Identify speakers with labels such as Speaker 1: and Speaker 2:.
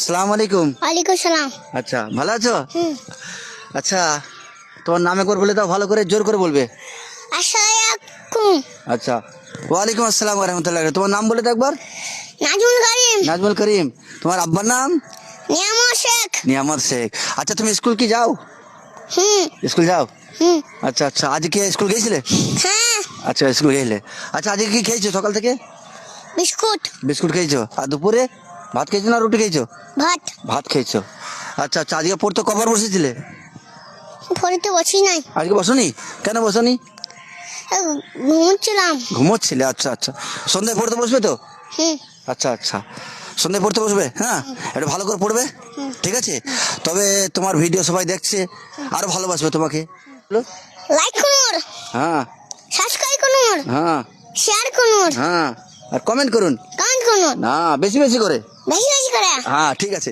Speaker 1: আসসালামু আলাইকুম।
Speaker 2: ওয়ালাইকুম সালাম।
Speaker 1: আচ্ছা, ভালো আছো? আচ্ছা, তোমার নামে করে বলে দাও, ভালো করে জোর করে বলবে।
Speaker 2: আসসালামু
Speaker 1: আচ্ছা, ওয়ালাইকুম আসসালাম ওয়া রাহমাতুল্লাহি। তোমার নাম বলে দাও একবার।
Speaker 2: নাজমুল করিম।
Speaker 1: নাজমুল করিম। তোমার আব্বার নাম?
Speaker 2: নিয়ামত শেখ।
Speaker 1: নিয়ামত শেখ। আচ্ছা, তুমি স্কুল কি যাও?
Speaker 2: হুম
Speaker 1: স্কুল যাও?
Speaker 2: হুম
Speaker 1: আচ্ছা আচ্ছা, আজকে স্কুল গিয়েছিলে?
Speaker 2: হ্যাঁ।
Speaker 1: আচ্ছা, স্কুল গেছিলে। আচ্ছা, আজকে কি খেয়েছো সকাল থেকে?
Speaker 2: বিস্কুট
Speaker 1: বিস্কুট খেয়েছো। আর দুপুরে ভাত খেয়েছো না রুটি খেয়েছো?
Speaker 2: ভাত।
Speaker 1: ভাত খেয়েছো। আচ্ছা আচ্ছা, আজকে পড়তে কবার বসেছিলে?
Speaker 2: পড়তে বসি নাই,
Speaker 1: আজকে বসনি? কেন বসনি?
Speaker 2: ঘুমোচ্ছিলাম।
Speaker 1: ঘুমোচ্ছিলে? আচ্ছা আচ্ছা, সন্ধ্যায় পড়তে বসবে তো?
Speaker 2: হুম
Speaker 1: আচ্ছা আচ্ছা, সন্ধ্যায় পড়তে বসবে? হ্যাঁ, একটু ভালো করে পড়বে, ঠিক আছে? তবে তোমার ভিডিও সবাই দেখছে, আরো ভালোবাসবে তোমাকে।
Speaker 2: লাইক করুন,
Speaker 1: হ্যাঁ
Speaker 2: সাবস্ক্রাইব করুন,
Speaker 1: হ্যাঁ
Speaker 2: শেয়ার করুন,
Speaker 1: হ্যাঁ, আর কমেন্ট করুন।
Speaker 2: কমেন্ট করুন,
Speaker 1: না, বেশি বেশি করে।
Speaker 2: বেশি বেশি করে।
Speaker 1: হ্যাঁ, ঠিক আছে।